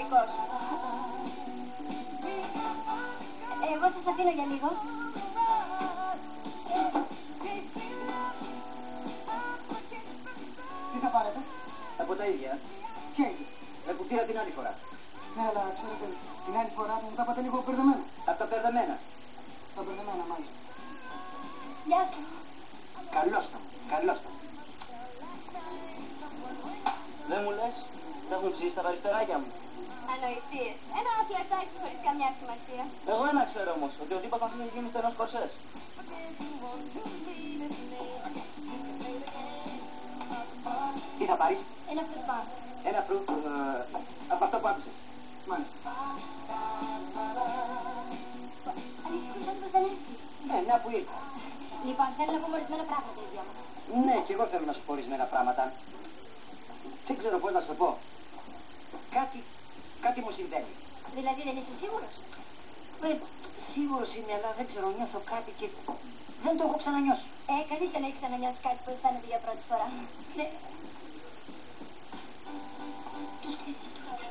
μηδενικός. Εγώ σας αφήνω για λίγο. Τι θα πάρετε? Από τα ίδια. Ποια ίδια? Που πήρα την άλλη φορά. Ναι, αλλά ξέρετε, την άλλη φορά μου τα πάτε λίγο μπερδεμένα. Από τα μπερδεμένα. Τα μπερδεμένα, μάλιστα. Γεια σου. Καλώς τα μου, καλώς τα μου. Δεν μου λες, θα έχουν ψήσει τα βαριστεράκια μου. Ανοησίες. Ένα φλερτάκι χωρίς καμιά σημασία. Εγώ ένα ξέρω όμως, ότι ο τύπος μας είναι γίνει στενός κορσές. Τι θα πάρεις? Ένα φρουτμπάν. Ένα φρούτ, από αυτό που άκουσες. Μάλιστα. Ανησυχούσα πως δεν έρθει. Να που ήρθα. Λοιπόν, θέλω να πούμε ορισμένα πράγματα οι δυο μας. Ναι, και εγώ θέλω να σου πω ορισμένα πράγματα. Δεν ξέρω πώς να σου το πω. Κάτι μου συμβαίνει. Δηλαδή δεν είσαι σίγουρος? Σίγουρος είμαι, αλλά δεν ξέρω, νιώθω κάτι και δεν το έχω ξανανιώσει. Κανείς δεν έχει ξανανιώσει κάτι που αισθάνεται για πρώτη φορά. Ναι. Τους κλείσει τώρα.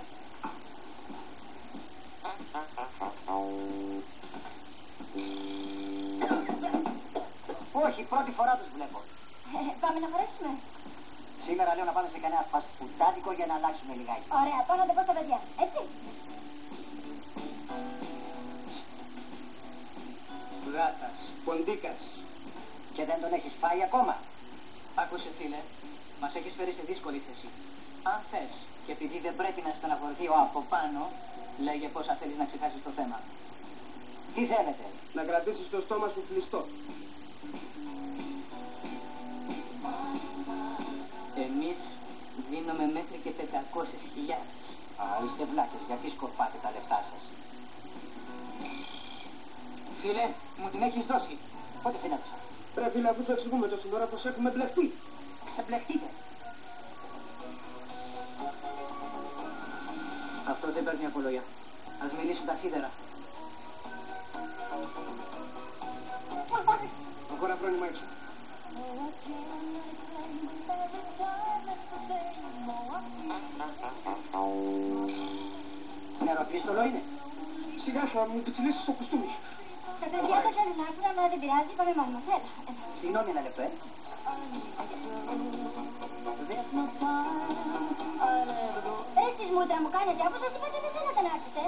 Όχι, πρώτη φορά τους βλέπω. Πάμε να χωρέσουμε. Σήμερα λέω να πάμε σε κανένα φασφουτάδικο για να αλλάξουμε λιγάκι. Ωραία, πάω να το πω στα παιδιά. Έτσι. Γάτας, ποντίκας. Και δεν τον έχεις φάει ακόμα. Άκουσε φίλε, μας έχεις φέρει σε δύσκολη θέση. Αν θες και επειδή δεν πρέπει να στεναχωρηθεί ο από πάνω, λέγε πόσα θέλεις να ξεχάσεις το θέμα. Τι θέλετε? Να κρατήσεις το στόμα σου κλειστό. Εμείς δίνουμε μέχρι και 500.000. Είστε βλάκες, γιατί σκορπάτε τα λεφτά σας? Φίλε, μου την έχεις δώσει. Πότε την έδωσα? Ρε φίλε, αφού σου εξηγούμε τόση ώρα πως έχουμε μπλεχτεί. Ξεμπλεχτείτε. Αυτό δεν παίρνει από λόγια. Ας μιλήσουν τα σίδερα. Αγορά φρόνημα έξω. Νεροπίστολο είναι. Σιγά θα μου πιτσιλήσεις το κουστούμι. Τα παιδιά τα κάνουν άκουρα, αλλά δεν πειράζει, πάμε μόνοι μας. Έλα. Συγγνώμη ένα λεπτό, Ρε της μούτρα μου κάνετε, όπως σας είπατε δεν θέλατε να έρθετε.